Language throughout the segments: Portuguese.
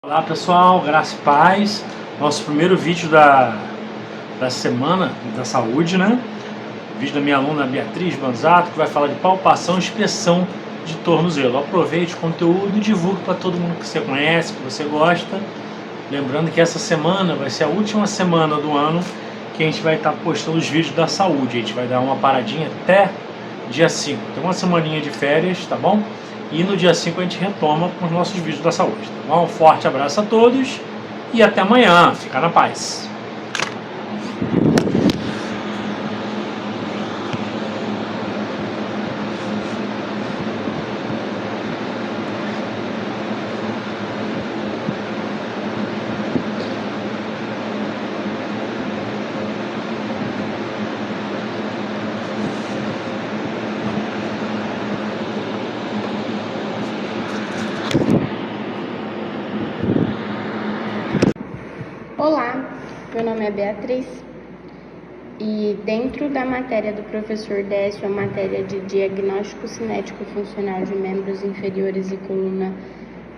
Olá pessoal, graça e paz. Nosso primeiro vídeo da semana da saúde, né? Vídeo da minha aluna Beatriz Banzato, que vai falar de palpação e inspeção de tornozelo. Aproveite o conteúdo e divulgue para todo mundo que você conhece, que você gosta. Lembrando que essa semana vai ser a última semana do ano que a gente vai estar postando os vídeos da saúde. A gente vai dar uma paradinha até dia 5. Tem uma semaninha de férias, tá bom? E no dia 5 a gente retoma com os nossos vídeos da saúde, tá bom? Um forte abraço a todos e até amanhã. Fica na paz. Olá, meu nome é Beatriz e dentro da matéria do professor Décio, a matéria de diagnóstico cinético funcional de membros inferiores e coluna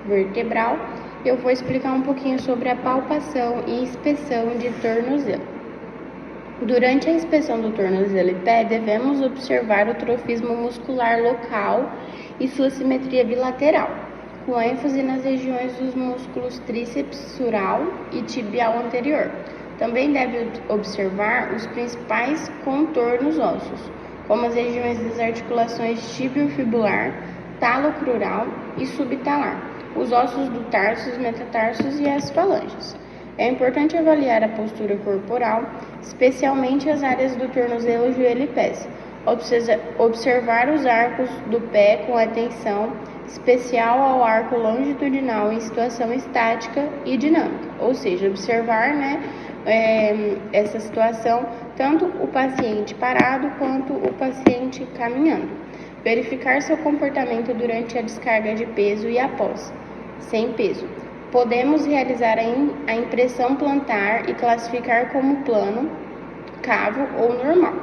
vertebral, eu vou explicar um pouquinho sobre a palpação e inspeção de tornozelo. Durante a inspeção do tornozelo e pé, devemos observar o trofismo muscular local e sua simetria bilateral, com ênfase nas regiões dos músculos tríceps sural e tibial anterior. Também deve observar os principais contornos ósseos, como as regiões das articulações tibio-fibular, talocrural e subtalar, os ossos do tarso, os metatarsos e as falanges. É importante avaliar a postura corporal, especialmente as áreas do tornozelo, joelho e pés. Observar os arcos do pé com atenção especial ao arco longitudinal em situação estática e dinâmica, ou seja, observar essa situação, tanto o paciente parado quanto o paciente caminhando. Verificar seu comportamento durante a descarga de peso e após, sem peso. Podemos realizar a impressão plantar e classificar como plano, cavo ou normal.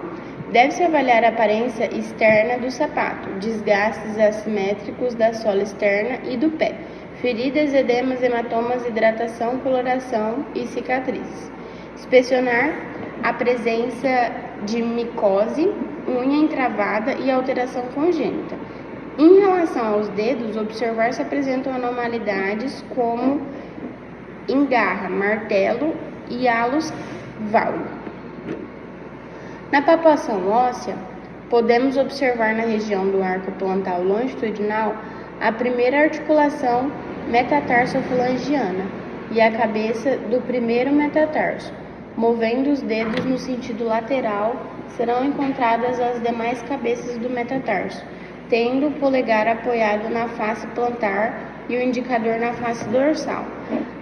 Deve-se avaliar a aparência externa do sapato, desgastes assimétricos da sola externa e do pé, feridas, edemas, hematomas, hidratação, coloração e cicatrizes. Inspecionar a presença de micose, unha encravada e alteração congênita. Em relação aos dedos, observar se apresentam anormalidades como engarra, martelo e halus valgo. Na palpação óssea, podemos observar na região do arco plantar longitudinal a primeira articulação metatarsofalangiana e a cabeça do primeiro metatarso. Movendo os dedos no sentido lateral, serão encontradas as demais cabeças do metatarso, tendo o polegar apoiado na face plantar e o indicador na face dorsal.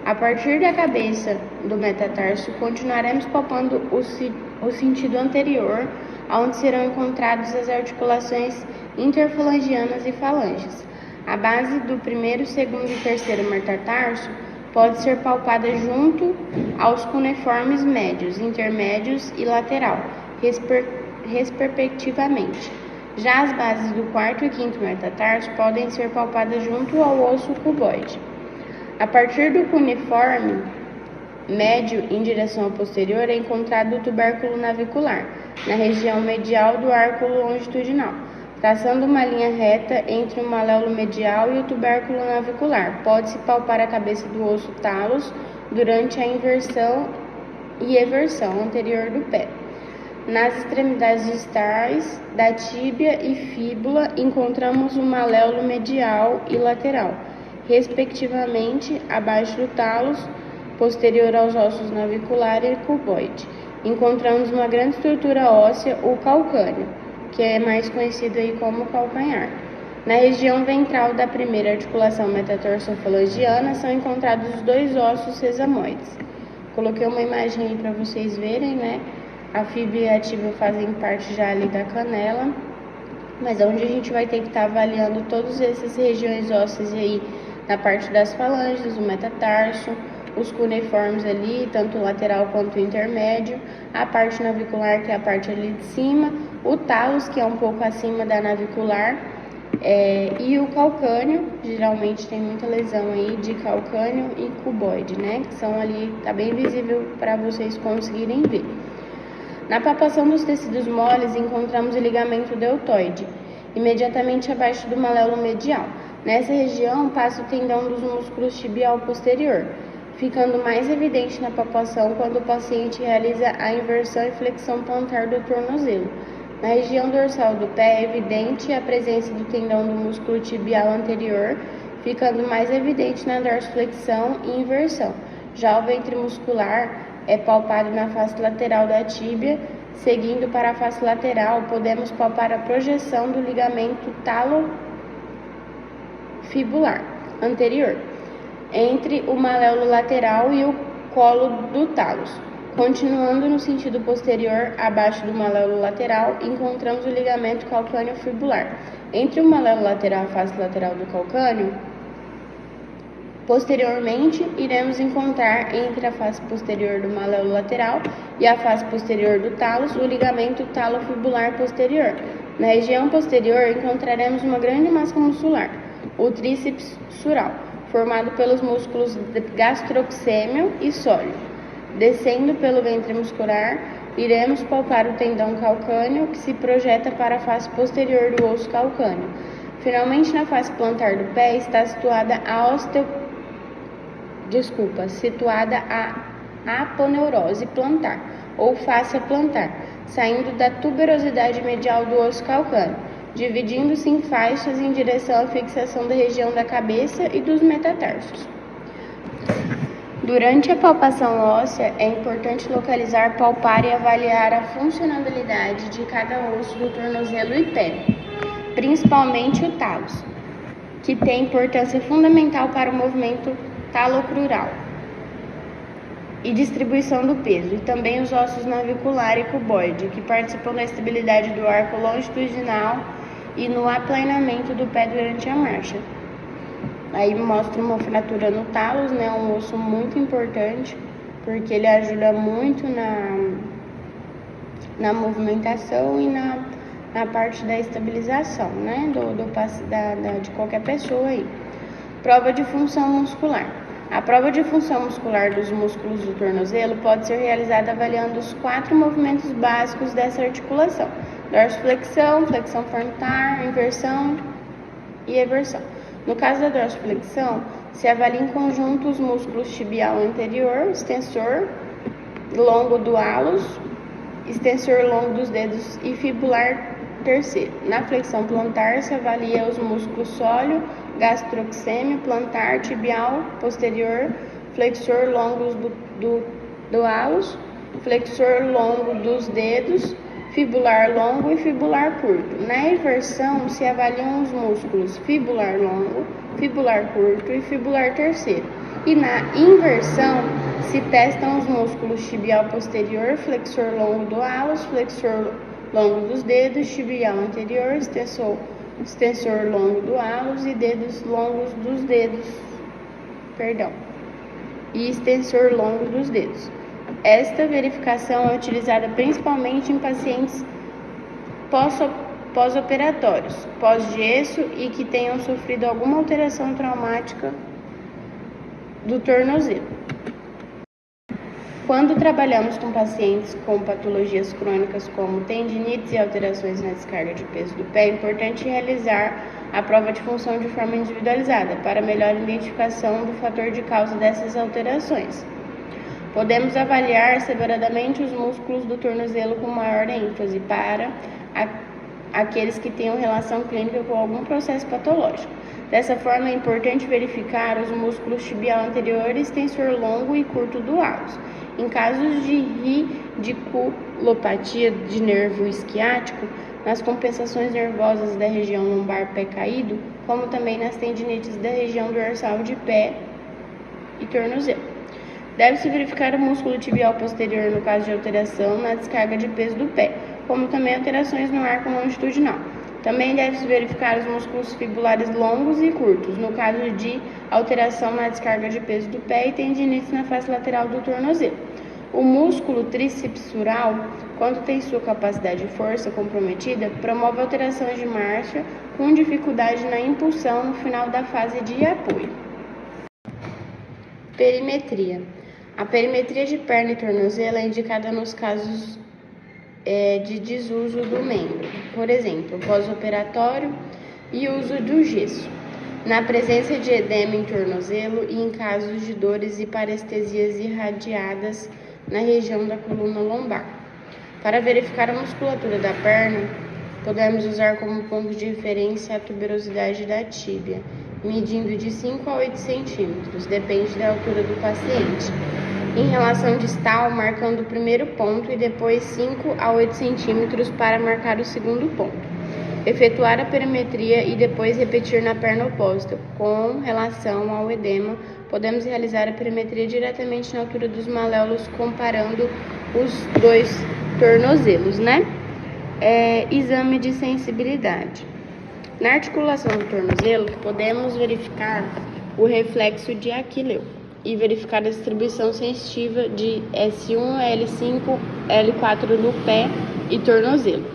A partir da cabeça do metatarso, continuaremos palpando o sentido anterior, onde serão encontradas as articulações interfalangianas e falanges. A base do primeiro, segundo e terceiro metatarso pode ser palpada junto aos cuneiformes médios, intermédios e lateral, respectivamente. Já as bases do quarto e quinto metatarso podem ser palpadas junto ao osso cuboide. A partir do cuneiforme médio em direção ao posterior é encontrado o tubérculo navicular, na região medial do arco longitudinal, traçando uma linha reta entre o maléolo medial e o tubérculo navicular. Pode-se palpar a cabeça do osso talos durante a inversão e eversão anterior do pé. Nas extremidades distais da tíbia e fíbula encontramos o maléolo medial e lateral, respectivamente abaixo do talos, posterior aos ossos navicular e cuboide. Encontramos uma grande estrutura óssea, o calcâneo, que é mais conhecido aí como calcanhar. Na região ventral da primeira articulação metatarsofalangiana são encontrados os dois ossos sesamoides. Coloquei uma imagem aí para vocês verem, né? A fíbula e a tíbia fazem parte já ali da canela, mas onde a gente vai ter que estar avaliando todas essas regiões ósseas aí, na parte das falanges, o metatarso, os cuneiformes ali, tanto o lateral quanto o intermédio, a parte navicular, que é a parte ali de cima, o talos, que é um pouco acima da navicular, E o calcâneo, geralmente tem muita lesão aí de calcâneo e cuboide, né? Que são ali, tá bem visível para vocês conseguirem ver. Na palpação dos tecidos moles, encontramos o ligamento deltoide, imediatamente abaixo do maléolo medial. Nessa região passa o tendão dos músculos tibial posterior, ficando mais evidente na palpação quando o paciente realiza a inversão e flexão plantar do tornozelo. Na região dorsal do pé é evidente a presença do tendão do músculo tibial anterior, ficando mais evidente na dorsiflexão e inversão. Já o ventre muscular é palpado na face lateral da tíbia. Seguindo para a face lateral, podemos palpar a projeção do ligamento talofibular anterior, entre o maléolo lateral e o colo do talos. Continuando no sentido posterior, abaixo do maléolo lateral, encontramos o ligamento calcâneo fibular. Entre o maléolo lateral e a face lateral do calcâneo, posteriormente, iremos encontrar entre a face posterior do maléolo lateral e a face posterior do talos o ligamento talofibular posterior. Na região posterior, encontraremos uma grande massa muscular, o tríceps sural, formado pelos músculos gastrocnêmio e sóleo. Descendo pelo ventre muscular, iremos palpar o tendão calcâneo, que se projeta para a face posterior do osso calcâneo. Finalmente, na face plantar do pé está situada a aponeurose plantar, ou fáscia plantar, saindo da tuberosidade medial do osso calcâneo, dividindo-se em faixas em direção à fixação da região da cabeça e dos metatarsos. Durante a palpação óssea, é importante localizar, palpar e avaliar a funcionalidade de cada osso do tornozelo e pé, principalmente o talos, que tem importância fundamental para o movimento talocrural e distribuição do peso, e também os ossos navicular e cuboide, que participam da estabilidade do arco longitudinal e no aplanamento do pé durante a marcha. Aí mostra uma fratura no talos, né? Um osso muito importante, porque ele ajuda muito na movimentação e na parte da estabilização, né? De qualquer pessoa aí. Prova de função muscular. A prova de função muscular dos músculos do tornozelo pode ser realizada avaliando os 4 movimentos básicos dessa articulação: dorsiflexão, flexão plantar, inversão e eversão. No caso da dorsiflexão, se avalia em conjunto os músculos tibial anterior, extensor longo do hálus, extensor longo dos dedos e fibular terceiro. Na flexão plantar, se avalia os músculos sóleo, gastrocnêmio, plantar, tibial posterior, flexor longo do hálus, flexor longo dos dedos, fibular longo e fibular curto. Na inversão, se avaliam os músculos fibular longo, fibular curto e fibular terceiro. E na inversão, se testam os músculos tibial posterior, flexor longo do hálus, flexor longo dos dedos, tibial anterior, extensor longo do hálus e dedos longos dos dedos, e extensor longo dos dedos. Esta verificação é utilizada principalmente em pacientes pós-operatórios, pós-gesso e que tenham sofrido alguma alteração traumática do tornozelo. Quando trabalhamos com pacientes com patologias crônicas como tendinites e alterações na descarga de peso do pé, é importante realizar a prova de função de forma individualizada para melhor identificação do fator de causa dessas alterações. Podemos avaliar separadamente os músculos do tornozelo com maior ênfase para aqueles que tenham relação clínica com algum processo patológico. Dessa forma, é importante verificar os músculos tibial anterior, extensor longo e curto do hálus. Em casos de radiculopatia de nervo isquiático, nas compensações nervosas da região lombar pé caído, como também nas tendinites da região dorsal de pé e tornozelo. Deve-se verificar o músculo tibial posterior no caso de alteração na descarga de peso do pé, como também alterações no arco longitudinal. Também deve-se verificar os músculos fibulares longos e curtos, no caso de alteração na descarga de peso do pé e tendinites na face lateral do tornozelo. O músculo tríceps sural, quando tem sua capacidade de força comprometida, promove alterações de marcha com dificuldade na impulsão no final da fase de apoio. Perimetria. A perimetria de perna e tornozelo é indicada nos casos de desuso do membro, por exemplo, pós-operatório e uso do gesso, na presença de edema em tornozelo e em casos de dores e parestesias irradiadas na região da coluna lombar. Para verificar a musculatura da perna, podemos usar como ponto de referência a tuberosidade da tíbia, medindo de 5 a 8 centímetros, depende da altura do paciente. Em relação distal, marcando o primeiro ponto e depois 5 a 8 centímetros para marcar o segundo ponto. Efetuar a perimetria e depois repetir na perna oposta. Com relação ao edema, podemos realizar a perimetria diretamente na altura dos maléolos, comparando os dois tornozelos, né? Exame de sensibilidade. Na articulação do tornozelo, podemos verificar o reflexo de Aquileu e verificar a distribuição sensitiva de S1, L5, L4 no pé e tornozelo.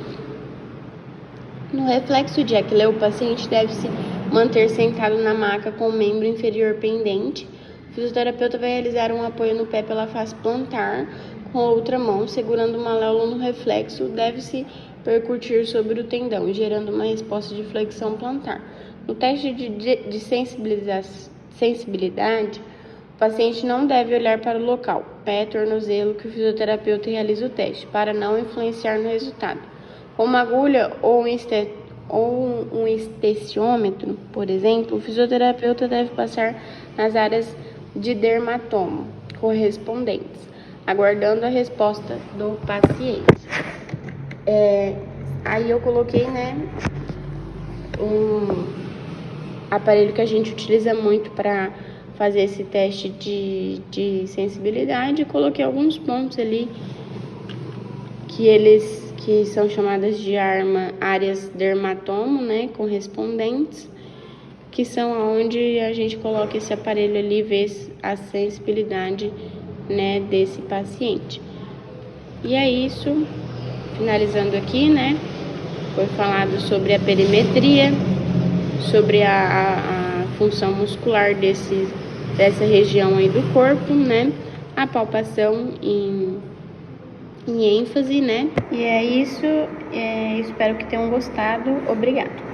No reflexo de Aquileu, o paciente deve se manter sentado na maca com o membro inferior pendente. O fisioterapeuta vai realizar um apoio no pé pela face plantar com a outra mão, segurando o maléolo no reflexo, deve-se percutir sobre o tendão, gerando uma resposta de flexão plantar. No teste de sensibilidade, o paciente não deve olhar para o local, pé, tornozelo, que o fisioterapeuta realiza o teste, para não influenciar no resultado. Com uma agulha ou um esteciômetro, por exemplo, o fisioterapeuta deve passar nas áreas de dermatomo correspondentes, aguardando a resposta do paciente. Aí eu coloquei, um aparelho que a gente utiliza muito para fazer esse teste de sensibilidade. Coloquei alguns pontos ali que são chamadas de áreas dermatomo, correspondentes, que são onde a gente coloca esse aparelho ali e vê a sensibilidade, desse paciente. E é isso, finalizando aqui, foi falado sobre a perimetria, sobre a função muscular dessa região aí do corpo, a palpação em ênfase, E é isso, espero que tenham gostado. Obrigado.